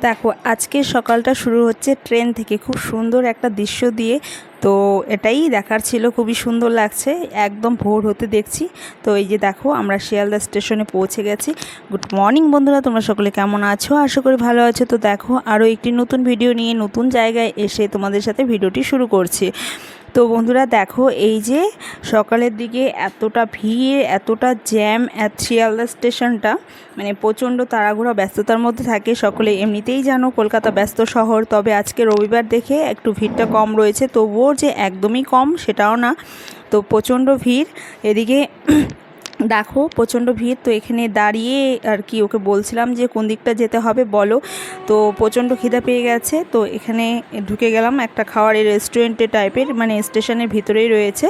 দেখো আজকে সকালটা শুরু হচ্ছে ট্রেন থেকে, খুব সুন্দর একটা দৃশ্য দিয়ে। তো এটাই দেখার ছিল, খুবই সুন্দর লাগছে। একদম ভোর হতে দেখছি। তো এই যে দেখো আমরা শিয়ালদা স্টেশনে পৌঁছে গেছি। গুড মর্নিং বন্ধুরা, তোমরা সকলে কেমন আছো? আশা করি ভালো আছো। তো দেখো আরও একটি নতুন ভিডিও নিয়ে নতুন জায়গায় এসে তোমাদের সাথে ভিডিওটি শুরু করছি। তো বন্ধুরা দেখো, এই যে সকালের দিকে এতটা ভিড়, এতটা জ্যাম, শিয়ালদা স্টেশনটা মানে প্রচণ্ড তাড়াহুড়া ব্যস্ততার মধ্যে থাকে। সকলে এমনিতেই জানো কলকাতা ব্যস্ত শহর, তবে আজকে রবিবার দেখে একটু ভিড়টা কম রয়েছে, তবুও যে একদমই কম সেটাও না। তো প্রচণ্ড ভিড় এদিকে দেখো, প্রচণ্ড ভিড়। তো এখানে দাঁড়িয়ে আর কি ওকে বলছিলাম যে কোন দিকটা যেতে হবে বলো। তো প্রচণ্ড খিদা পেয়ে গেছে, তো এখানে ঢুকে গেলাম একটা খাওয়ারের রেস্টুরেন্টের টাইপের, মানে স্টেশনের ভিতরেই রয়েছে।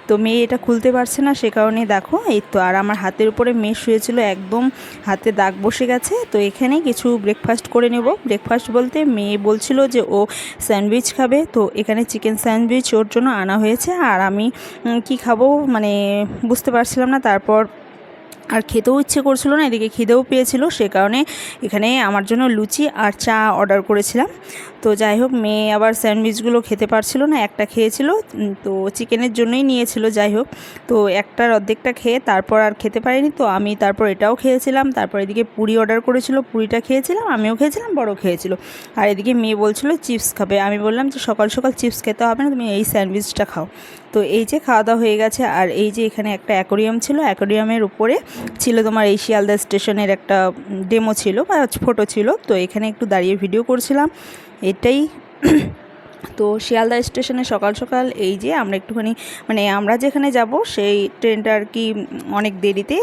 তো মেয়ে এটা খুলতে পারছে না, সে কারণে দেখো এই তো। আর আমার হাতের উপরে মেয়ে শুয়েছিল, একদম হাতে দাগ বসে গেছে। তো এখানে কিছু ব্রেকফাস্ট করে নেব। ব্রেকফাস্ট বলতে মেয়ে বলছিল যে ও স্যান্ডউইচ খাবে, তো এখানে চিকেন স্যান্ডউইচ ওর জন্য আনা হয়েছে। আর আমি কি খাবো মানে বুঝতে পারছিলাম না। তারপর আর খেতেও ইচ্ছে করছিল না, এদিকে খিদেও পেয়েছিল, সে কারণে এখানে আমার জন্য লুচি আর চা অর্ডার করেছিলাম। তো যাই হোক, মেয়ে আবার স্যান্ডউইচগুলো খেতে পারছিল না, একটা খেয়েছিল, তো চিকেনের জন্যই নিয়েছিল। যাই হোক, তো একটার অর্ধেকটা খেয়ে তারপর আর খেতে পারিনি। তো আমি তারপর এটাও খেয়েছিলাম। তারপর এদিকে পুরি অর্ডার করেছিল, পুরিটা খেয়েছিলাম, আমিও খেয়েছিলাম, বড় খেয়েছিল। আর এদিকে মেয়ে বলছিল চিপস খাবে। আমি বললাম যে সকাল সকাল চিপস খেতে হবে না, তুমি এই স্যান্ডউইচটা খাও। তো এই যে খাওয়া দাওয়া হয়ে গেছে। আর এই যে এখানে একটা অ্যাকোরিয়াম ছিল, অ্যাকোরিয়ামের উপরে ছিল তোমার এই শিয়ালদা স্টেশনের একটা ডেমো ছিল বা ফটো ছিল। তো এখানে একটু দাঁড়িয়ে ভিডিও করছিলাম, এটাই। তো শিয়ালদা স্টেশনে সকাল সকাল এই যে আমরা একটুখানি মানে আমরা যেখানে যাব সেই ট্রেনটা আর কি অনেক দেরিতে,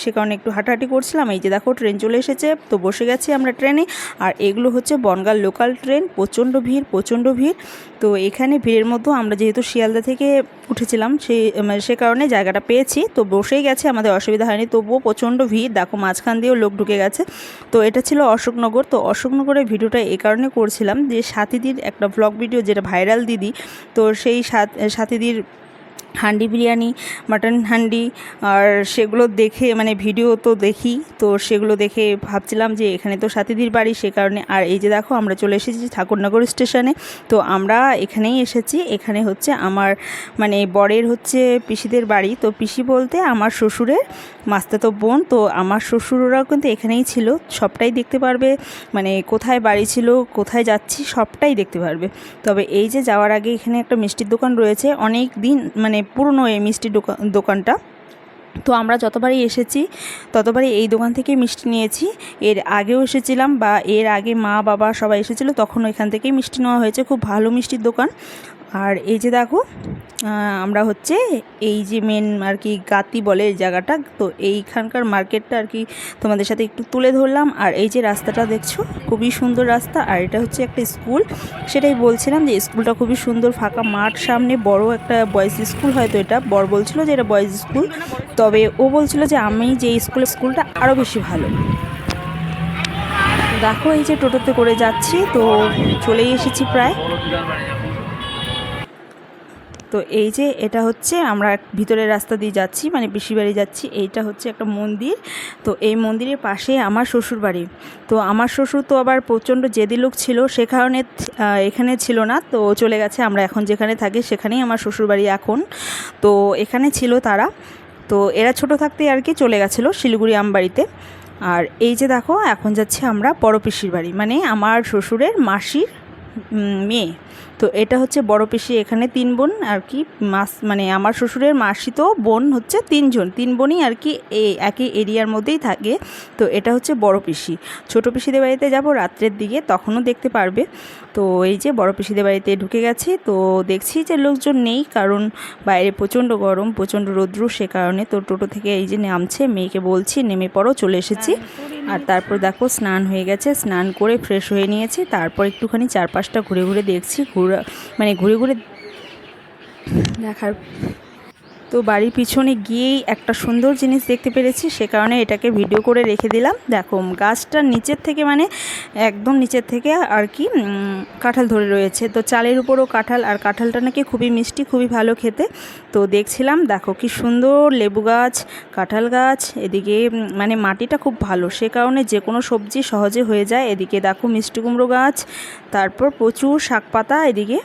সে কারণে একটু হাঁটাহাঁটি করছিলাম। এই যে দেখো ট্রেন চলে এসেছে, তো বসে গেছি আমরা ট্রেনে। আর এগুলো হচ্ছে বনগাঁর লোকাল ট্রেন, প্রচণ্ড ভিড়, প্রচণ্ড ভিড়। তো এখানে ভিড়ের মধ্যেও আমরা যেহেতু শিয়ালদা থেকে উঠেছিলাম সে কারণে জায়গাটা পেয়েছি, তো বসেই গেছে, আমাদের অসুবিধা হয়নি। তবুও প্রচণ্ড ভিড়, দেখো মাঝখান দিয়েও লোক ঢুকে গেছে। তো এটা ছিল অশোকনগর। তো অশোকনগরের ভিডিওটা এই কারণে করছিলাম যে সাথীদির একটা ভ্লগ ভিডিও যেটা ভাইরাল দিদি, তো সেই সাথীদির হান্ডি বিরিয়ানি, মাটন হান্ডি, আর সেগুলো দেখে মানে ভিডিও তো দেখি, তো সেগুলো দেখে ভাবছিলাম যে এখানে তো সাথীদির বাড়ি, সে কারণে। আর এই যে দেখো আমরা চলে এসেছি ঠাকুরনগর স্টেশনে। তো আমরা এখানেই এসেছি। এখানে হচ্ছে আমার মানে বরের হচ্ছে পিসিদের বাড়ি। তো পিসি বলতে আমার শ্বশুরের মাস্তাতো বোন। তো আমার শ্বশুররাও কিন্তু এখানেই ছিল, সবটাই দেখতে পারবে, মানে কোথায় বাড়ি ছিল, কোথায় যাচ্ছি সবটাই দেখতে পারবে। তবে এই যে যাওয়ার আগে এখানে একটা মিষ্টির দোকান রয়েছে, অনেক দিন মানে পুরনো এই মিষ্টির দোকানটা। তো আমরা যতবারই এসেছি ততবারই এই দোকান থেকে মিষ্টি নিয়েছি। এর আগেও এসেছিলাম বা এর আগে মা বাবা সবাই এসেছিলো, তখন এখান থেকেই মিষ্টি নেওয়া হয়েছে। খুব ভালো মিষ্টির দোকান। আর এই যে দেখো আমরা হচ্ছে এই যে মেন আর কি গাতি বলে এই জায়গাটা, তো এইখানকার মার্কেটটা আর কি তোমাদের সাথে একটু তুলে ধরলাম। আর এই যে রাস্তাটা দেখছো, খুবই সুন্দর রাস্তা। আর এটা হচ্ছে একটা স্কুল, সেটাই বলছিলাম যে স্কুলটা খুবই সুন্দর, ফাঁকা মাঠ, সামনে বড় একটা বয়েজ স্কুল। হয়তো এটা বড় বলছিল যে এটা বয়েজ স্কুল, তবে ও বলছিল যে আমি যে স্কুলটা আরও বেশি ভালো। দেখো এই যে টোটোতে করে যাচ্ছি, তো চলেই এসেছি প্রায়। তো এই যে এটা হচ্ছে আমরা ভিতরের রাস্তা দিয়ে যাচ্ছি, মানে পিসির বাড়ি যাচ্ছি। এইটা হচ্ছে একটা মন্দির, তো এই মন্দিরের পাশে আমার শ্বশুর বাড়ি। তো আমার শ্বশুর তো আবার প্রচণ্ড জেদি লোক ছিল, সে কারণে এখানে ছিল না, তো চলে গেছে। আমরা এখন যেখানে থাকি সেখানেই আমার শ্বশুর বাড়ি এখন। তো এখানে ছিল তারা, তো এরা ছোট থাকতেই আর কি চলে গেছিলো শিলিগুড়ি আমবাড়িতে। আর এই যে দেখো এখন যাচ্ছি আমরা বড় পিসির বাড়ি, মানে আমার শ্বশুরের মাসির মেয়ে। তো এটা হচ্ছে বড় পিসি, এখানে 3 বোন আর কি, মানে আমার শ্বশুরের মাসি তো বোন হচ্ছে 3 বোনই আর কি একই এরিয়ার মধ্যেই থাকে। তো এটা হচ্ছে বড় পিসি। ছোটো পিসিদের বাড়িতে যাব রাত্রের দিকে, তখনও দেখতে পারবে। তো এই যে বড় পিসিদের বাড়িতে ঢুকে গেছি, তো দেখছি যে লোকজন নেই, কারণ বাইরে প্রচণ্ড গরম, প্রচণ্ড রৌদ্র, সে কারণে। তো টোটো থেকে এই যে নামছে, মেয়েকে বলছি নেমে পড়ো, চলে এসেছি। আর তারপর দেখো স্নান হয়ে গেছে, স্নান করে ফ্রেশ হয়ে নিয়েছি। তারপর একটুখানি চারপাশটা ঘুরে ঘুরে দেখছি, ঘুরে ঘুরে দেখার তো বাড়ির পিছনে গিয়েই একটা সুন্দর জিনিস দেখতে পেরেছি, সে কারণে এটাকে ভিডিও করে রেখে দিলাম। দেখো গাছটার নিচের থেকে মানে একদম নিচের থেকে আর কি কাঁঠাল ধরে রয়েছে। তো চালের উপরও কাঁঠাল, আর কাঁঠালটা নাকি খুবই মিষ্টি, খুবই ভালো খেতে। তো দেখছিলাম দেখো কি সুন্দর লেবু গাছ, কাঁঠাল গাছ, এদিকে মানে মাটিটা খুব ভালো, সে কারণে যে কোনো সবজি সহজে হয়ে যায়। এদিকে দেখো মিষ্টি কুমড়ো গাছ, তারপর প্রচুর শাক পাতা এদিকে।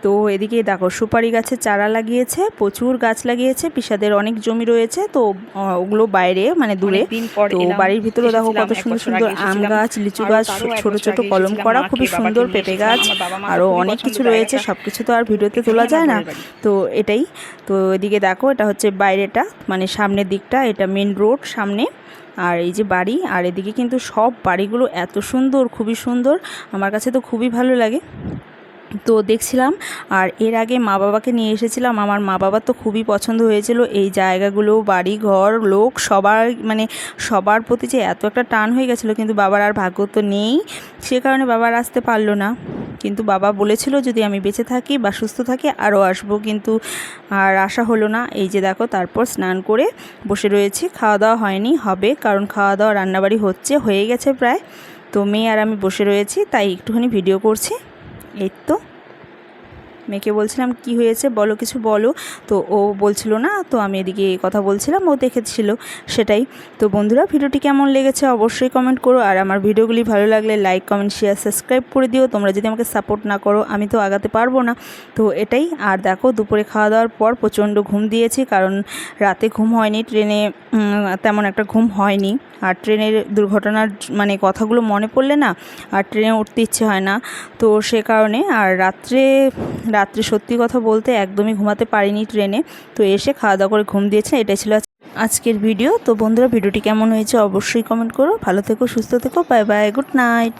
তো এদিকে দেখো সুপারি গাছের চারা লাগিয়েছে, প্রচুর গাছ লাগিয়েছে, পিসাদের অনেক জমি রয়েছে। তো ওগুলো বাইরে মানে দূরে। তো বাড়ির ভিতরে দেখো কত সুন্দর সুন্দর আম গাছ, লিচু গাছ, ছোট ছোট কলম করা খুবই সুন্দর পেঁপে গাছ, আরও অনেক কিছু রয়েছে। সব কিছু তো আর ভিডিওতে তোলা যায় না, তো এটাই। তো এদিকে দেখো এটা হচ্ছে বাইরেটা, মানে সামনের দিকটা, এটা মেন রোড সামনে। আর এই যে বাড়ি, আর এদিকে কিন্তু সব বাড়িগুলো এত সুন্দর, খুবই সুন্দর, আমার কাছে তো খুবই ভালো লাগে। তো দেখছিলাম, আর এর আগে মা বাবাকে নিয়ে এসেছিলাম, আমার মা বাবার তো খুবই পছন্দ হয়েছিল এই জায়গাগুলো, বাড়ি ঘর লোক সবার মানে সবার প্রতি যে এত একটা টান হয়ে গেছিলো, কিন্তু বাবার আর ভাগ্য তো নেই, সে কারণে বাবা আর আসতে পারলো না। কিন্তু বাবা বলেছিল যদি আমি বেঁচে থাকি বা সুস্থ থাকি আরও আসবো, কিন্তু আর আসা হলো না। এই যে দেখো তারপর স্নান করে বসে রয়েছি, খাওয়া দাওয়া হয়নি, হবে, কারণ খাওয়া দাওয়া রান্নাবাড়ি হয়ে গেছে প্রায়। তো মেয়ে আর আমি বসে রয়েছি, তাই একটুখানি ভিডিও করছি। এই তো মেয়েকে বলছিলাম কি হয়েছে বলো, কিছু বলো। তো ও বলছিল না, তো আমি এদিকে কথা বলছিলাম, ও দেখেছিল সেটাই। তো বন্ধুরা ভিডিওটি কেমন লেগেছে অবশ্যই কমেন্ট করো, আর আমার ভিডিওগুলি ভালো লাগলে লাইক কমেন্ট শেয়ার সাবস্ক্রাইব করে দিও। তোমরা যদি আমাকে সাপোর্ট না করো আমি তো আগাতে পারবো না। তো এটাই। আর দেখো দুপুরে খাওয়া দাওয়ার পর প্রচণ্ড ঘুম দিয়েছি, কারণ রাতে ঘুম হয়নি, ট্রেনে তেমন একটা ঘুম হয়নি। আর ট্রেনের দুর্ঘটনার মানে কথাগুলো মনে পড়লে না আর ট্রেনে উঠতে ইচ্ছে হয় না, তো সে কারণে। আর রাত্রে সত্যি কথা বলতে একদমই ঘুমাতে পারিনি ট্রেনে। তো এসে খাওয়া দাওয়া করে ঘুম দিয়েছে। এটাই ছিল আজকের ভিডিও। তো বন্ধুরা ভিডিওটি কেমন হয়েছে অবশ্যই কমেন্ট করো। ভালো থেকো, সুস্থ থেকো, বাই বাই, গুড নাইট।